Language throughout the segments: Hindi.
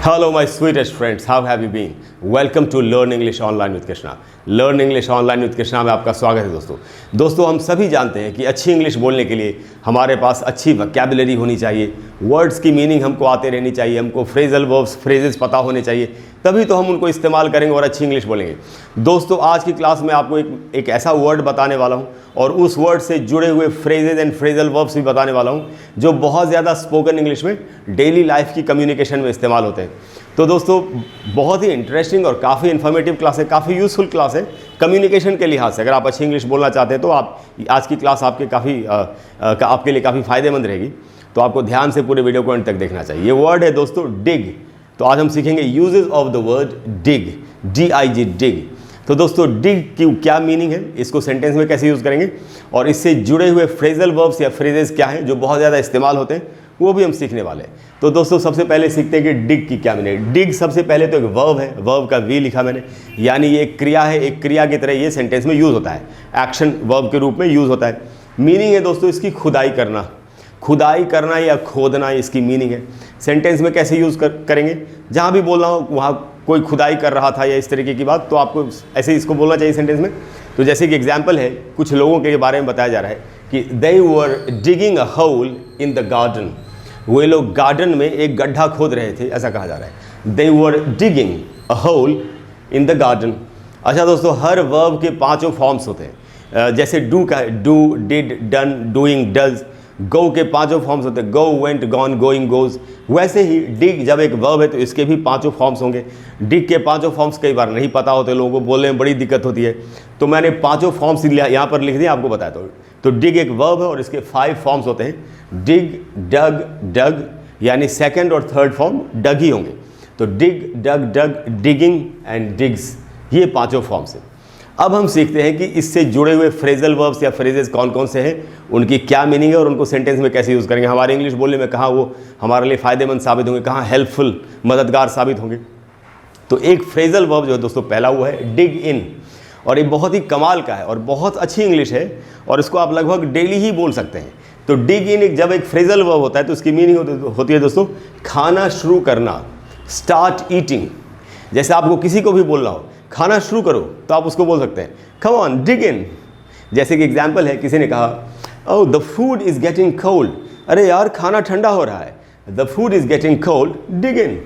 Hello, my sweetest friends. How have you been? Welcome to Learn English Online with Krishna. Learn English Online with Krishna में आपका स्वागत है दोस्तों हम सभी जानते हैं कि अच्छी इंग्लिश बोलने के लिए हमारे पास अच्छी वोकैबुलरी होनी चाहिए, वर्ड्स की मीनिंग हमको आते रहनी चाहिए, हमको फ्रेजल वर्ब्स फ्रेजेस पता होने चाहिए, तभी तो हम उनको इस्तेमाल करेंगे और अच्छी इंग्लिश बोलेंगे। दोस्तों आज की क्लास में आपको एक ऐसा वर्ड बताने वाला हूँ और उस वर्ड से जुड़े हुए फ्रेजेज एंड फ्रेजल वर्ब्स भी बताने वाला हूँ जो बहुत ज़्यादा स्पोकन इंग्लिश में डेली लाइफ की कम्युनिकेशन में इस्तेमाल होते हैं। तो दोस्तों बहुत ही इंटरेस्टिंग और काफ़ी इन्फॉर्मेटिव क्लास है, काफ़ी यूज़फुल क्लास है कम्युनिकेशन के लिहाज से। अगर आप अच्छी इंग्लिश बोलना चाहते हैं तो आप आज की क्लास आपके लिए काफ़ी फ़ायदेमंद रहेगी, तो आपको ध्यान से पूरे वीडियो को अंत तक देखना चाहिए। ये वर्ड है दोस्तों डिग। तो आज हम सीखेंगे uses of the word dig, DIG, डिग। तो दोस्तों डिग की क्या मीनिंग है, इसको सेंटेंस में कैसे यूज़ करेंगे और इससे जुड़े हुए फ्रेजल वर्ब्स या फ्रेजेस क्या हैं जो बहुत ज़्यादा इस्तेमाल होते हैं, वो भी हम सीखने वाले हैं। तो दोस्तों सबसे पहले सीखते हैं कि डिग की क्या मीनिंग है। डिग सबसे पहले तो एक वर्ब है, वर्ब का वी लिखा मैंने, यानी ये एक क्रिया है, एक क्रिया की तरह ये सेंटेंस में यूज़ होता है, एक्शन वर्ब के रूप में यूज़ होता है। मीनिंग है दोस्तों इसकी खुदाई करना, खुदाई करना या खोदना, इसकी मीनिंग है। सेंटेंस में कैसे यूज़ करेंगे, जहाँ भी बोलना हो वहाँ कोई खुदाई कर रहा था या इस तरीके की बात, तो आपको ऐसे इसको बोलना चाहिए सेंटेंस में। तो जैसे कि एग्जाम्पल है, कुछ लोगों के बारे में बताया जा रहा है कि they were digging a hole in the garden, वे लोग गार्डन में एक गड्ढा खोद रहे थे, ऐसा कहा जा रहा है। They were digging a hole in the garden. अच्छा दोस्तों हर वर्ब के पांचों फॉर्म्स होते हैं, जैसे डू का है, do, did, done, doing, does. Go के पांचों फॉर्म्स होते हैं, go, went, gone, going, goes. वैसे ही डिग जब एक वर्ब है तो इसके भी पांचों फॉर्म्स होंगे। डिग के पांचों फॉर्म्स कई बार नहीं पता होते लोगों को, बोलने में बड़ी दिक्कत होती है, तो मैंने पांचों फॉर्म्स यहाँ पर लिख दिया, आपको बताया। तो डिग एक वर्ब है और इसके 5 फॉर्म्स होते हैं, डिग, डग, डग, यानी सेकंड और थर्ड फॉर्म डग ही होंगे। तो डिग, डग, डग, डिगिंग एंड डिग्स, ये पांचों फॉर्म्स हैं। अब हम सीखते हैं कि इससे जुड़े हुए फ्रेजल वर्ब्स या फ्रेजेस कौन कौन से हैं, उनकी क्या मीनिंग है और उनको सेंटेंस में कैसे यूज़ करेंगे, हमारे इंग्लिश बोलने में कहाँ वो हमारे लिए फ़ायदेमंद साबित होंगे, कहाँ हेल्पफुल मददगार साबित होंगे। तो एक फ्रेजल वर्ब जो है दोस्तों पहला हुआ है डिग इन, और ये बहुत ही कमाल का है और बहुत अच्छी इंग्लिश है और इसको आप लगभग डेली ही बोल सकते हैं। तो डिग इन जब एक फ्रेजल वर्ब होता है तो इसकी मीनिंग होती है दोस्तों खाना शुरू करना, स्टार्ट ईटिंग। जैसे आपको किसी को भी बोलना हो खाना शुरू करो तो आप उसको बोल सकते हैं कम ऑन डिग इन। जैसे कि एग्जाम्पल है, किसी ने कहा oh the food is getting cold, अरे यार खाना ठंडा हो रहा है, the food is getting cold, dig in.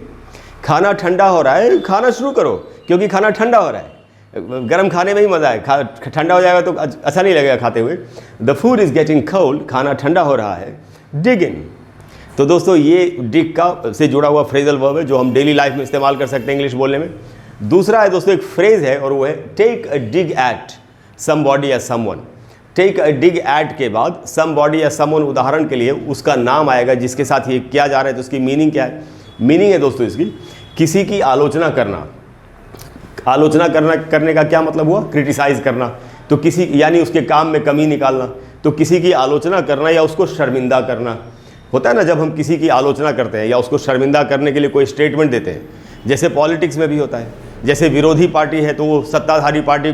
खाना ठंडा हो रहा है, खाना शुरू करो, क्योंकि खाना ठंडा हो रहा है। गर्म खाने में ही मज़ा है, ठंडा हो जाएगा तो अच्छा नहीं लगेगा खाते हुए। The food is getting cold, खाना ठंडा हो रहा है, डिग इन। तो दोस्तों ये डिग का से जुड़ा हुआ फ्रेजल वर्ब है जो हम डेली लाइफ में इस्तेमाल कर सकते हैं इंग्लिश बोलने में। दूसरा है दोस्तों एक फ्रेज है और वो है take a dig at somebody या someone. Take a dig at के बाद समबॉडी या समवन, उदाहरण के लिए उसका नाम आएगा जिसके साथ ये किया जा रहा है, तो उसकी मीनिंग क्या है। मीनिंग है दोस्तों इसकी किसी की आलोचना करना। आलोचना करने का क्या मतलब हुआ, क्रिटिसाइज करना, तो किसी यानी उसके काम में कमी निकालना। तो किसी की आलोचना करना या उसको शर्मिंदा करना होता है ना, जब हम किसी की आलोचना करते हैं या उसको शर्मिंदा करने के लिए कोई स्टेटमेंट देते हैं, जैसे पॉलिटिक्स में भी होता है। जैसे विरोधी पार्टी है तो वो सत्ताधारी पार्टी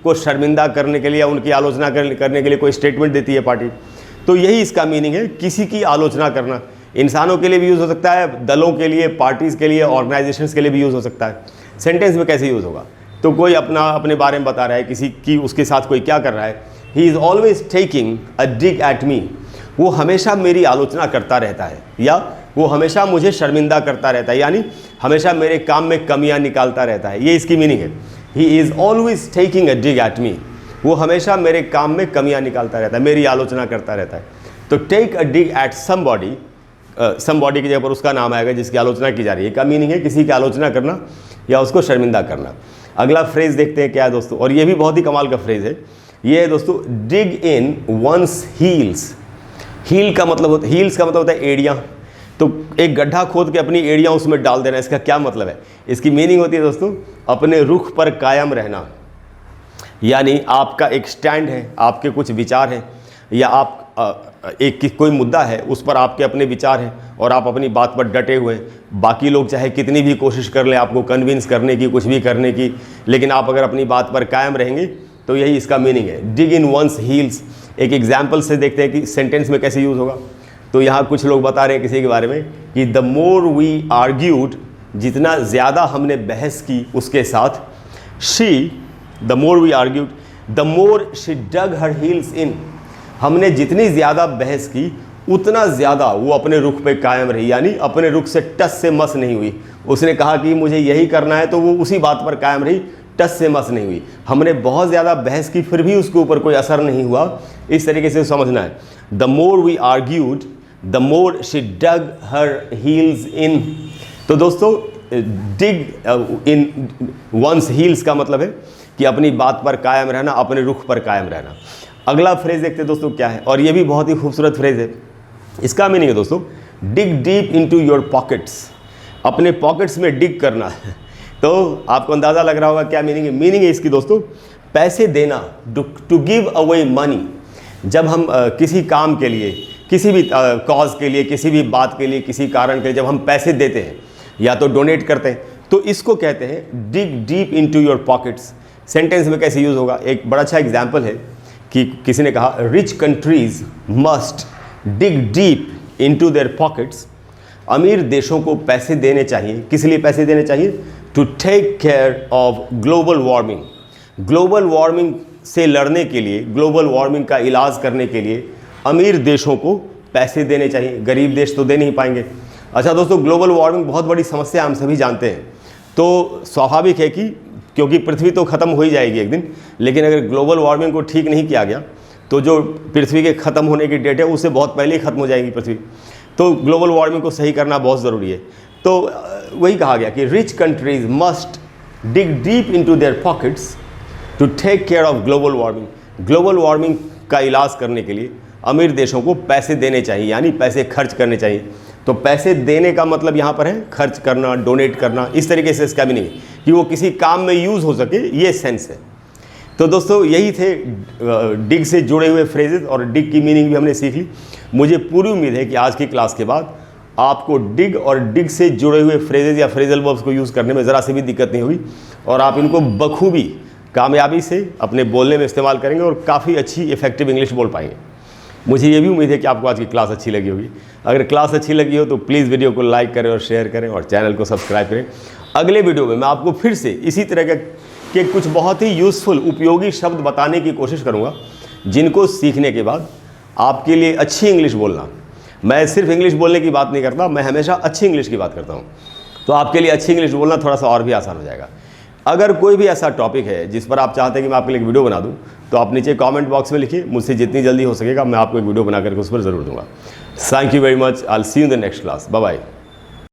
को शर्मिंदा करने के लिए या उनकी आलोचना करने के लिए कोई स्टेटमेंट देती है पार्टी। तो यही इसका मीनिंग है, किसी की आलोचना करना। इंसानों के लिए भी यूज़ हो सकता है, दलों के लिए, पार्टीज़ के लिए, ऑर्गेनाइजेशंस के लिए भी यूज़ हो सकता है। सेंटेंस में कैसे यूज़ होगा, तो कोई अपने बारे में बता रहा है, किसी की उसके साथ कोई क्या कर रहा है, he is always taking a dig at me, वो हमेशा मेरी आलोचना करता रहता है या वो हमेशा मुझे शर्मिंदा करता रहता है, यानी हमेशा मेरे काम में कमियां निकालता रहता है, ये इसकी मीनिंग है। He is always taking a dig at me, वो हमेशा मेरे काम में कमियां निकालता रहता है, मेरी आलोचना करता रहता है। तो take a dig at somebody, somebody की जगह पर उसका नाम आएगा जिसकी आलोचना की जा रही है, का मीनिंग है किसी की आलोचना करना या उसको शर्मिंदा करना। अगला फ्रेज देखते हैं क्या है दोस्तों, और ये भी बहुत ही कमाल का फ्रेज है। ये है दोस्तों डिग इन वंस हील्स। हील्स का मतलब होता है एड़ियाँ। तो एक गड्ढा खोद के अपनी एड़ियाँ उसमें डाल देना, इसका क्या मतलब है, इसकी मीनिंग होती है दोस्तों अपने रुख पर कायम रहना। यानी आपका एक स्टैंड है, आपके कुछ विचार हैं या आप कोई मुद्दा है उस पर आपके अपने विचार हैं और आप अपनी बात पर डटे हुए हैं। बाकी लोग चाहे कितनी भी कोशिश कर लें आपको कन्विंस करने की, कुछ भी करने की, लेकिन आप अगर अपनी बात पर कायम रहेंगे तो यही इसका मीनिंग है, डिग इन वंस हील्स। एक एग्जाम्पल से देखते हैं कि सेंटेंस में कैसे यूज़ होगा। तो यहाँ कुछ लोग बता रहे हैं किसी के बारे में कि द मोर वी आर्ग्यूड जितना ज़्यादा हमने बहस की उसके साथ, she the more we argued the more she dug her heels in, हमने जितनी ज़्यादा बहस की उतना ज़्यादा वो अपने रुख पे कायम रही, यानी अपने रुख से टस से मस नहीं हुई। उसने कहा कि मुझे यही करना है तो वो उसी बात पर कायम रही, टस से मस नहीं हुई। हमने बहुत ज़्यादा बहस की फिर भी उसके ऊपर कोई असर नहीं हुआ, इस तरीके से समझना है। The more we argued the more she dug her heels in. तो दोस्तों डिग इन वंस हील्स का मतलब है कि अपनी बात पर कायम रहना, अपने रुख पर कायम रहना। अगला फ्रेज देखते हैं दोस्तों क्या है, और ये भी बहुत ही खूबसूरत फ्रेज है। इसका मीनिंग है दोस्तों डिग डीप इनटू योर पॉकेट्स, अपने पॉकेट्स में डिग करना है। तो आपको अंदाज़ा लग रहा होगा क्या मीनिंग है। मीनिंग है इसकी दोस्तों पैसे देना, टू गिव अवे मनी। जब हम किसी काम के लिए, किसी भी कॉज के लिए, किसी भी बात के लिए, किसी कारण के लिए जब हम पैसे देते हैं या तो डोनेट करते हैं, तो इसको कहते हैं डिग deep into your pockets. Sentence में कैसे यूज़ होगा, एक बड़ा अच्छा एग्जाम्पल है कि किसी ने कहा rich countries must dig deep into their pockets. अमीर देशों को पैसे देने चाहिए, किस लिए पैसे देने चाहिए, to take care of global warming. Global warming से लड़ने के लिए, ग्लोबल वार्मिंग का इलाज करने के लिए अमीर देशों को पैसे देने चाहिए, गरीब देश तो दे नहीं पाएंगे। अच्छा दोस्तों, ग्लोबल वार्मिंग बहुत बड़ी समस्या हम सभी जानते हैं, तो स्वाभाविक है कि क्योंकि पृथ्वी तो ख़त्म हो ही जाएगी एक दिन, लेकिन अगर ग्लोबल वार्मिंग को ठीक नहीं किया गया तो जो पृथ्वी के ख़त्म होने की डेट है उससे बहुत पहले ही ख़त्म हो जाएगी पृथ्वी। तो ग्लोबल वार्मिंग को सही करना बहुत ज़रूरी है। तो वही कहा गया कि rich countries must dig deep into their pockets to take care of global warming. Global warming का इलाज करने के लिए अमीर देशों को पैसे देने चाहिए, यानी पैसे खर्च करने चाहिए। तो पैसे देने का मतलब यहाँ पर है खर्च करना, डोनेट करना, इस तरीके से इसका भी नहीं कि वो किसी काम में यूज़ हो सके, ये सेंस है। तो दोस्तों यही थे डिग से जुड़े हुए फ्रेजेस, और डिग की मीनिंग भी हमने सीख ली। मुझे पूरी उम्मीद है कि आज की क्लास के बाद आपको डिग और डिग से जुड़े हुए फ्रेजेस या फ्रेजल वर्ब्स को यूज़ करने में ज़रा से भी दिक्कत नहीं हुई, और आप इनको बखूबी कामयाबी से अपने बोलने में इस्तेमाल करेंगे और काफ़ी अच्छी इफेक्टिव इंग्लिश बोल पाएंगे। मुझे ये भी उम्मीद है कि आपको आज की क्लास अच्छी लगी होगी। अगर क्लास अच्छी लगी हो तो प्लीज़ वीडियो को लाइक करें और शेयर करें और चैनल को सब्सक्राइब करें। अगले वीडियो में मैं आपको फिर से इसी तरह के कुछ बहुत ही यूज़फुल, उपयोगी शब्द बताने की कोशिश करूँगा, जिनको सीखने के बाद आपके लिए अच्छी इंग्लिश बोलना, मैं सिर्फ इंग्लिश बोलने की बात नहीं करता, मैं हमेशा अच्छी इंग्लिश की बात करता हूँ, तो आपके लिए अच्छी इंग्लिश बोलना थोड़ा सा और भी आसान हो जाएगा। अगर कोई भी ऐसा टॉपिक है जिस पर आप चाहते हैं कि मैं आपके लिए एक वीडियो बना दूं, तो आप नीचे कमेंट बॉक्स में लिखिए, मुझसे जितनी जल्दी हो सकेगा मैं आपको एक वीडियो बना करके उस पर ज़रूर दूंगा। Thank you very much, I will see you in the next class, bye bye.